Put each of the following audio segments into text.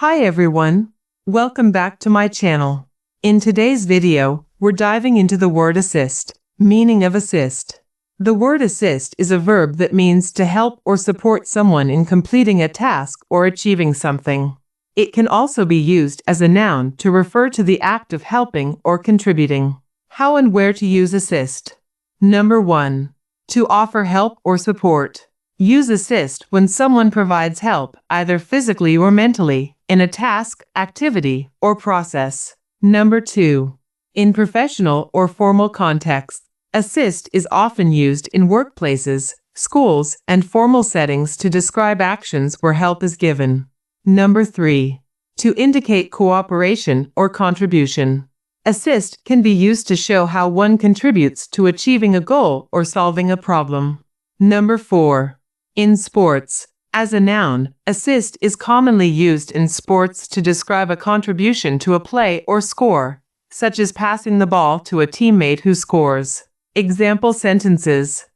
Hi everyone, welcome back to my channel. In today's video, we're diving into the word assist. Meaning of assist. The word assist is a verb that means to help or support someone in completing a task or achieving something. It can also be used as a noun to refer to the act of helping or contributing. How and where to use assist. Number 1. To offer help or support. Use assist when someone provides help, either physically or mentally, in a task, activity, or process. Number 2. In professional or formal contexts, assist is often used in workplaces, schools, and formal settings to describe actions where help is given. Number 3. To indicate cooperation or contribution. Assist can be used to show how one contributes to achieving a goal or solving a problem. Number 4. In sports. As a noun, assist is commonly used in sports to describe a contribution to a play or score, such as passing the ball to a teammate who scores. Example sentences.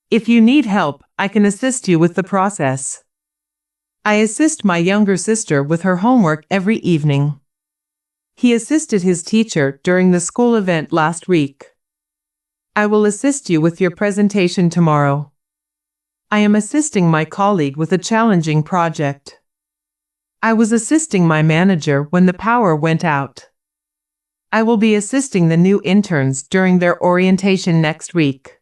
If you need help, I can assist you with the process. I assist my younger sister with her homework every evening. He assisted his teacher during the school event last week. I will assist you with your presentation tomorrow. I am assisting my colleague with a challenging project. I was assisting my manager when the power went out. I will be assisting the new interns during their orientation next week.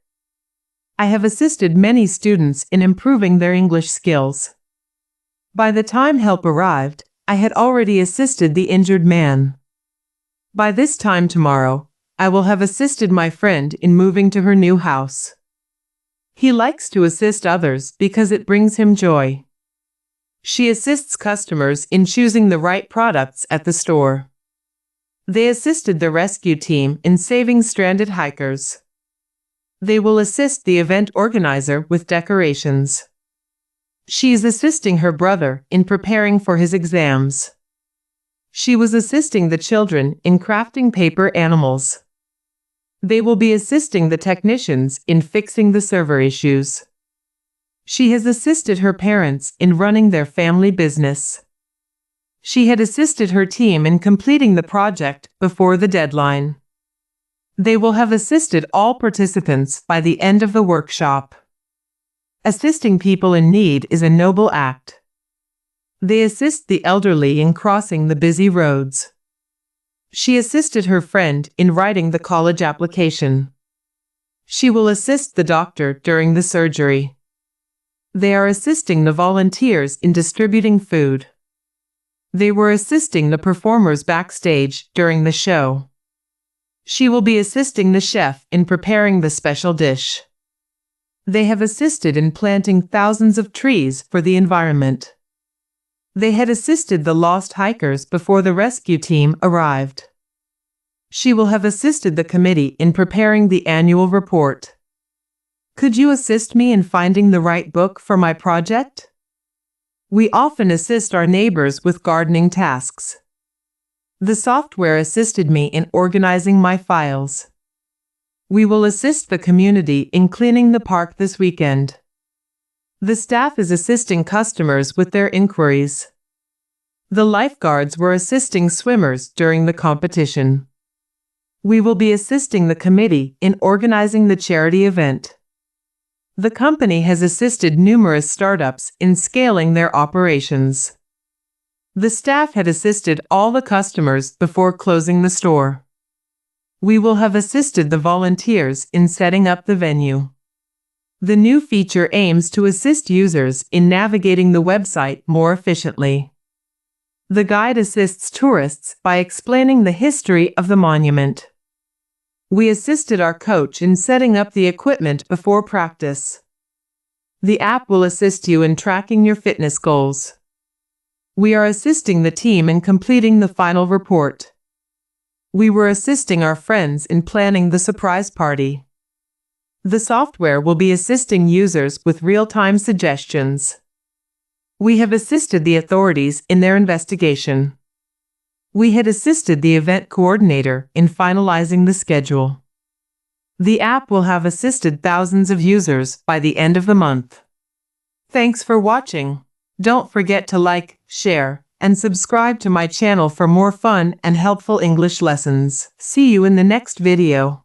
I have assisted many students in improving their English skills. By the time help arrived, I had already assisted the injured man. By this time tomorrow, I will have assisted my friend in moving to her new house. He likes to assist others because it brings him joy. She assists customers in choosing the right products at the store. They assisted the rescue team in saving stranded hikers. They will assist the event organizer with decorations. She is assisting her brother in preparing for his exams. She was assisting the children in crafting paper animals. They will be assisting the technicians in fixing the server issues. She has assisted her parents in running their family business. She had assisted her team in completing the project before the deadline. They will have assisted all participants by the end of the workshop. Assisting people in need is a noble act. They assist the elderly in crossing the busy roads. She assisted her friend in writing the college application. She will assist the doctor during the surgery. They are assisting the volunteers in distributing food. They were assisting the performers backstage during the show. She will be assisting the chef in preparing the special dish. They have assisted in planting thousands of trees for the environment. They had assisted the lost hikers before the rescue team arrived. She will have assisted the committee in preparing the annual report. Could you assist me in finding the right book for my project? We often assist our neighbors with gardening tasks. The software assisted me in organizing my files. We will assist the community in cleaning the park this weekend. The staff is assisting customers with their inquiries. The lifeguards were assisting swimmers during the competition. We will be assisting the committee in organizing the charity event. The company has assisted numerous startups in scaling their operations. The staff had assisted all the customers before closing the store. We will have assisted the volunteers in setting up the venue. The new feature aims to assist users in navigating the website more efficiently. The guide assists tourists by explaining the history of the monument. We assisted our coach in setting up the equipment before practice. The app will assist you in tracking your fitness goals. We are assisting the team in completing the final report. We were assisting our friends in planning the surprise party. The software will be assisting users with real-time suggestions. We have assisted the authorities in their investigation. We had assisted the event coordinator in finalizing the schedule. The app will have assisted thousands of users by the end of the month. Thanks for watching. Don't forget to like, share, and subscribe to my channel for more fun and helpful English lessons. See you in the next video.